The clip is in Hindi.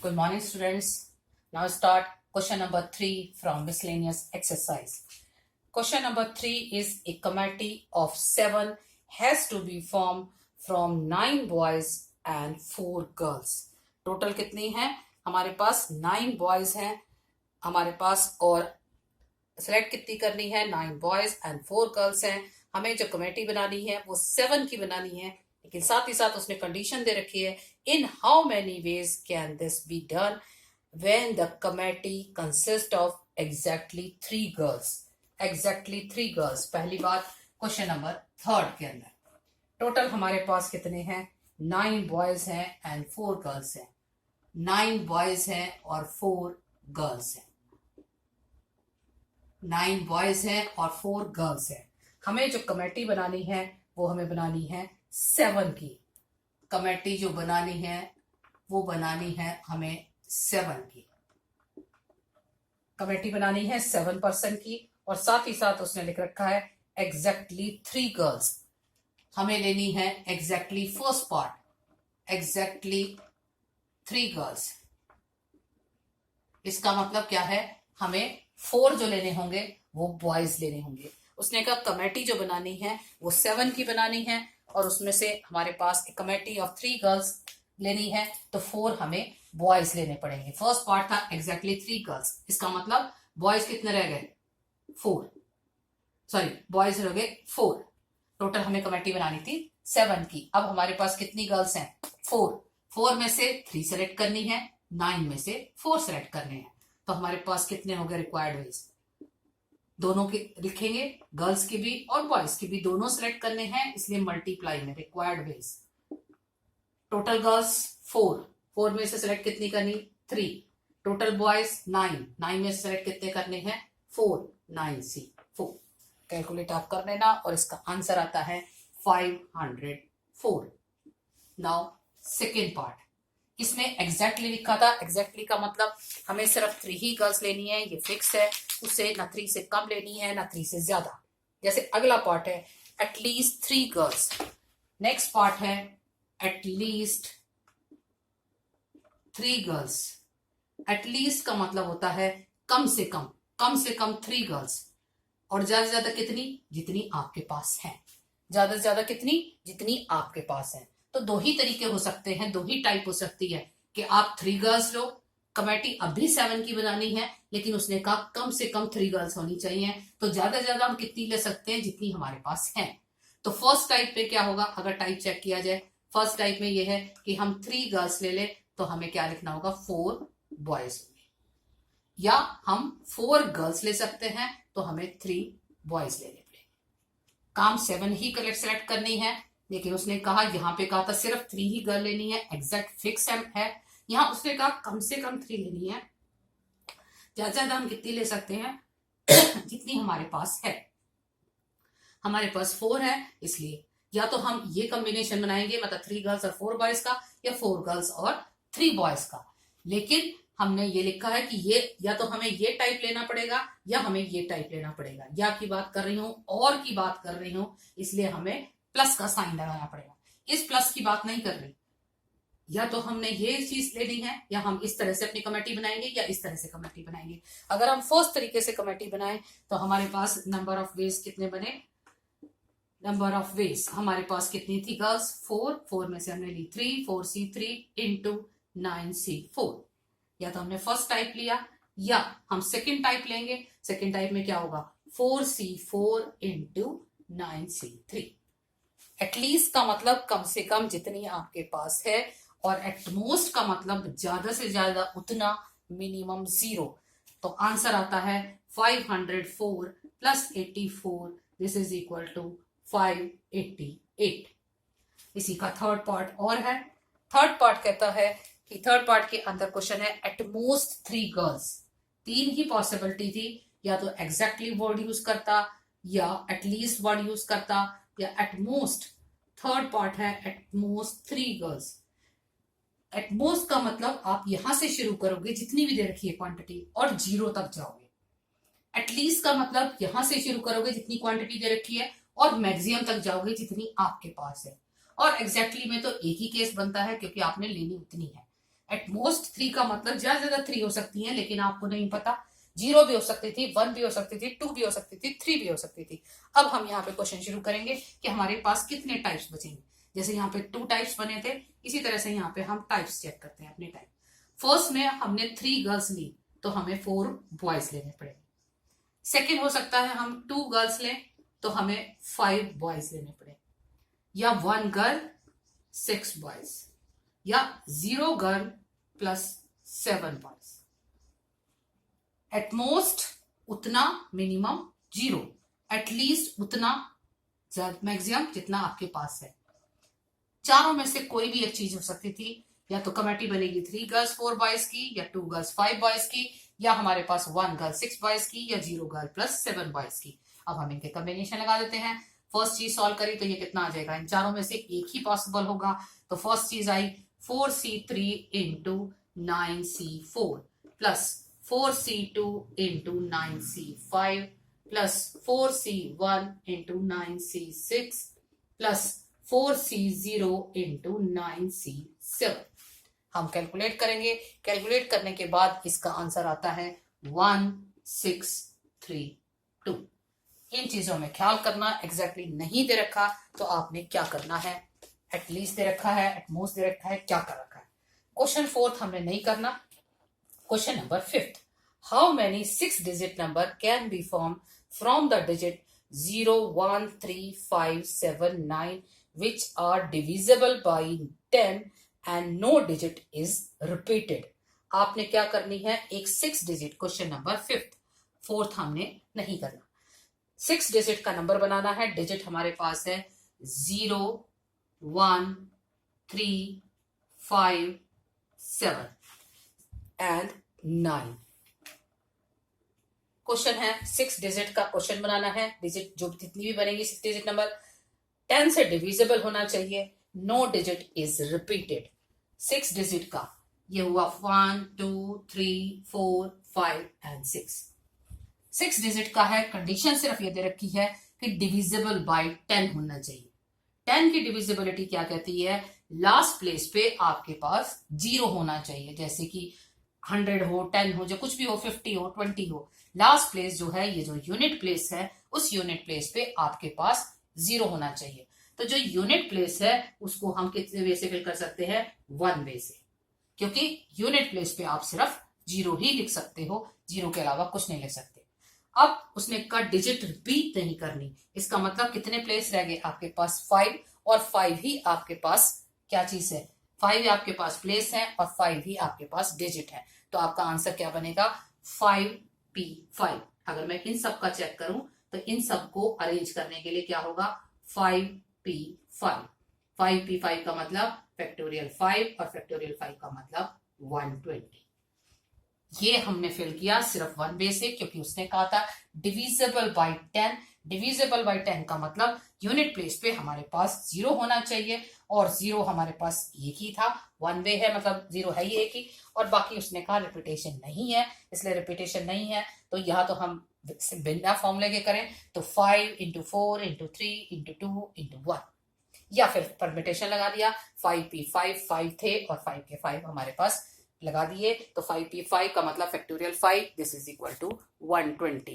Good morning, students. Now start question number 3 from miscellaneous exercise. Question number 3 is a committee of 7 has to be formed from 9 boys and 4 girls. Total कितनी हैं? हमारे पास 9 बॉयज हैं हमारे पास, और सिलेक्ट कितनी करनी है? 9 बॉयज एंड 4 गर्ल्स हैं. हमें जो कमेटी बनानी है वो 7 की बनानी है, लेकिन साथ ही साथ उसने कंडीशन दे रखी है, in how many ways can this be done when the committee consist of exactly 3 girls. Exactly 3 girls. पहली बात क्वेश्चन नंबर 3 के अंदर टोटल हमारे पास कितने हैं? 9 बॉयज हैं एंड 4 गर्ल्स हैं. 9 बॉयज हैं और 4 गर्ल्स हैं. 9 बॉयज हैं और 4 गर्ल्स हैं. हमें जो कमेटी बनानी है वो हमें बनानी है 7 की. कमेटी जो बनानी है वो बनानी है हमें 7 की. कमेटी बनानी है 7 पर्सन की, और साथ ही साथ उसने लिख रखा है एग्जैक्टली 3 गर्ल्स. हमें लेनी है exactly first part, exactly 3 girls. इसका मतलब क्या है? हमें 4 जो लेने होंगे वो बॉयज लेने होंगे. उसने कहा कमेटी जो बनानी है वो 7 की बनानी है, और उसमें से हमारे पास एक कमेटी ऑफ 3 गर्ल्स लेनी है, तो 4 हमें बॉयज लेने पड़ेंगे. फर्स्ट पार्ट था एग्जैक्टली 3 गर्ल्स. इसका मतलब बॉयज कितने रह गए? 4. सॉरी, बॉयज रह गए 4. टोटल हमें कमेटी बनानी थी 7 की. अब हमारे पास कितनी गर्ल्स हैं? 4. 4 में से 3 सेलेक्ट करनी है, 9 में से 4 सेलेक्ट करने हैं. तो हमारे पास कितने हो गए रिक्वायर्ड वेज? दोनों के लिखेंगे, गर्ल्स के भी और बॉयज के भी, दोनों सेलेक्ट करने हैं, इसलिए मल्टीप्लाई में रिक्वायर्ड वेज. Total girls 4. 4 में से सेलेक्ट कितनी करनी? 3. Total boys 9. 9 में से सेलेक्ट कितने करने हैं? 4. 9C 4. कैलकुलेट आप कर लेना, और इसका आंसर आता है 504. Now second part. इसने एग्जैक्टली लिखा था. एग्जैक्टली का मतलब हमें सिर्फ 3 ही गर्ल्स लेनी है, ये फिक्स है. उसे ना 3 से कम लेनी है ना 3 से ज्यादा. जैसे अगला पार्ट है एटलीस्ट 3 गर्ल्स. नेक्स्ट पार्ट है एटलीस्ट 3 गर्ल्स. एटलीस्ट का मतलब होता है कम से कम. कम से कम 3 गर्ल्स, और ज्यादा से ज्यादा कितनी? जितनी आपके पास है. ज्यादा से ज्यादा कितनी? जितनी आपके पास है. तो 2 ही तरीके हो सकते हैं, 2 ही टाइप हो सकती है कि आप 3 गर्ल्स लो. कमेटी अब भी 7 की बनानी है, लेकिन उसने कहा कम से कम 3 गर्ल्स होनी चाहिए. तो ज्यादा से ज्यादा हम कितनी ले सकते हैं? जितनी हमारे पास है. तो फर्स्ट टाइप पे क्या होगा? अगर टाइप चेक किया जाए, फर्स्ट टाइप में यह है कि हम 3 गर्ल्स ले ले, तो हमें क्या लिखना होगा? 4 बॉयज. या हम 4 गर्ल्स ले सकते हैं, तो हमें 3 बॉयज लेने पड़ेंगे. काम 7 ही सेलेक्ट करनी है, लेकिन उसने कहा, यहाँ पे कहा था सिर्फ 3 ही गर्ल लेनी है, एग्जैक्ट फिक्स है. यहाँ उसने कहा कम से कम 3 लेनी है. ज्यादा ज्यादा हम कितनी ले सकते हैं? जितनी हमारे पास है. हमारे पास 4 है, इसलिए या तो हम ये कॉम्बिनेशन बनाएंगे, मतलब 3 गर्ल्स और 4 बॉयज का, या 4 गर्ल्स और 3 बॉयज का. लेकिन हमने ये लिखा है कि ये या तो हमें ये टाइप लेना पड़ेगा या हमें ये टाइप लेना पड़ेगा. या की बात कर रही हूं और की बात कर रही हूं, इसलिए हमें प्लस का साइन लगाना पड़ेगा. इस प्लस की बात नहीं कर रही. या तो हमने ये चीज लेनी है, या हम इस तरह से अपनी कमेटी बनाएंगे, या इस तरह से कमेटी बनाएंगे. अगर हम फर्स्ट तरीके से कमेटी बनाएं, तो हमारे पास नंबर ऑफ वेज कितने बने? नंबर ऑफ वेज हमारे पास कितनी थी गर्ल्स? 4. 4 में से हमने ली 3. 4C3 into 9C4. या तो हमने फर्स्ट टाइप लिया, या हम सेकेंड टाइप लेंगे. सेकेंड टाइप में क्या होगा? 4C4 into 9C3. एटलीस्ट का मतलब कम से कम जितनी आपके पास है, और एटमोस्ट का मतलब ज्यादा से ज्यादा उतना, मिनिमम 0. तो आंसर आता है 504 plus 84. This is equal to 588. इसी का थर्ड पार्ट और है. थर्ड पार्ट कहता है कि थर्ड पार्ट के अंदर क्वेश्चन है एटमोस्ट 3 गर्ल्स. 3 ही पॉसिबिलिटी थी, या तो एग्जैक्टली वर्ड यूज करता, या एटलीस्ट वर्ड यूज करता, या एटमोस्ट. थर्ड पार्ट है एटमोस्ट 3 गर्ल्स. एटमोस्ट का मतलब आप यहां से शुरू करोगे, जितनी भी दे रखी है क्वांटिटी, और 0 तक जाओगे. एटलीस्ट का मतलब यहां से शुरू करोगे जितनी क्वांटिटी दे रखी है, और मैक्सिमम तक जाओगे जितनी आपके पास है. और एग्जैक्टली में तो एक ही केस बनता है, क्योंकि आपने लेनी उतनी है. एट मोस्ट 3 का मतलब ज्यादा ज्यादा 3 हो सकती है, लेकिन आपको नहीं पता। 0 भी हो सकती थी, 1 भी हो सकती थी, 2 भी हो सकती थी, 3 भी हो सकती थी। अब हम यहाँ पे क्वेश्चन शुरू करेंगे कि हमारे पास कितने टाइप्स बचेंगे। जैसे यहाँ पे 2 टाइप्स बने थे, इसी तरह से यहाँ पे हम टाइप्स चेक करते हैं अपने टाइप। फर्स्ट में हमने 3 गर्ल्स ली, तो हमें 4 बॉयज लेने पड़ेंगे। सेकेंड हो सकता है हम 2 गर्ल्स लें, तो हमें 5 बॉयज लेने पड़ेंगे, या 1 गर्ल 6 बॉयज, या 0 girl plus 7 boys. At most उतना, मिनिमम 0, एटलीस्ट उतना, मैक्सिमम जितना आपके पास है। चारों में से कोई भी एक चीज हो सकती थी, या तो कमेटी बनेगी 3 गर्ल्स 4 बॉयज की, या 2 गर्ल्स 5 बॉयज की, या हमारे पास 1 गर्ल 6 बॉयज की, या 0 गर्ल प्लस 7 बॉयज की। अब हम इनके कॉम्बिनेशन लगा देते हैं। फर्स्ट चीज सॉल्व करी तो ये कितना आ जाएगा, इन चारों में से एक ही पॉसिबल होगा। तो फर्स्ट चीज आई 4c3 into 9c4 plus 4c2 into 9c5 plus 4c1 into 9c6 plus 4c0 into 9c7। हम कैलकुलेट करेंगे। कैलकुलेट करने के बाद इसका आंसर आता है 1632। इन चीजों में ख्याल करना, एग्जैक्टली नहीं दे रखा तो आपने क्या करना है, एटलीस्ट दे रखा है, एटमोस्ट दे रखा है, क्या कर रखा है। क्वेश्चन 4 हमने नहीं करना। Question number 5, how many 6 digit number can be form from the digit 0, 1, 3, 5, 7, 9 which are divisible by 10 and no digit is repeated। आपने क्या करनी है, एक 6 डिजिट, क्वेश्चन नंबर 5, 4th हमने नहीं करना। 6 डिजिट का नंबर बनाना है। डिजिट हमारे पास है 0, 1, 3, 5, 7 एंड 9। क्वेश्चन है 6 डिजिट का क्वेश्चन बनाना है। डिजिट जो जितनी भी बनेगी 6 डिजिट नंबर 10 से डिविजिबल होना चाहिए। No digit is repeated. 6 digit का ये हुआ 1, 2, 3, 4, 5 एंड 6। 6 डिजिट का है, कंडीशन सिर्फ ये दे रखी है कि डिविजिबल बाय 10 होना चाहिए। 10 की डिविजिबिलिटी क्या कहती है, लास्ट प्लेस पे आपके पास 0 होना चाहिए। जैसे कि 100 हो, 10 हो, जो कुछ भी हो, 50 हो, 20 हो, लास्ट प्लेस जो है, ये जो यूनिट प्लेस है, उस यूनिट प्लेस पे आपके पास 0 होना चाहिए। तो जो यूनिट प्लेस है उसको हम कितने वे से फिल कर सकते हैं, 1 वे से, क्योंकि यूनिट प्लेस पे आप सिर्फ 0 ही लिख सकते हो, 0 के अलावा कुछ नहीं लिख सकते। अब उसने का डिजिट रिपीट नहीं करनी, इसका मतलब कितने प्लेस रह गए आपके पास, 5, और 5 ही आपके पास क्या चीज है, 5 ही आपके पास प्लेस है और 5 ही आपके पास डिजिट है। तो आपका आंसर क्या बनेगा, 5p5। अगर मैं इन सब का चेक करूं तो इन सब को अरेंज करने के लिए क्या होगा, 5p5। 5p5 का मतलब फैक्टोरियल 5 और फैक्टोरियल 5 का मतलब 120। ये हमने फिल किया सिर्फ 1 वे से, क्योंकि उसने कहा था डिविजिबल बाय 10। डिविजिबल बाय 10 का मतलब यूनिट प्लेस पे हमारे पास 0 होना चाहिए, और 0 हमारे पास एक ही था। 1 वे है मतलब 0 है ही एक ही, और बाकी उसने कहा रिपीटेशन नहीं है, इसलिए रिपीटेशन नहीं है तो यहाँ तो हम बिना फॉर्मूले के करें तो 5 इंटू 4 इंटू 3 इंटू 2 इंटू 1, या फिर परमिटेशन लगा दिया। 5p5 5 थे और 5 के 5 हमारे पास लगा दिए, तो 5p5 का मतलब factorial 5, this is equal to 120।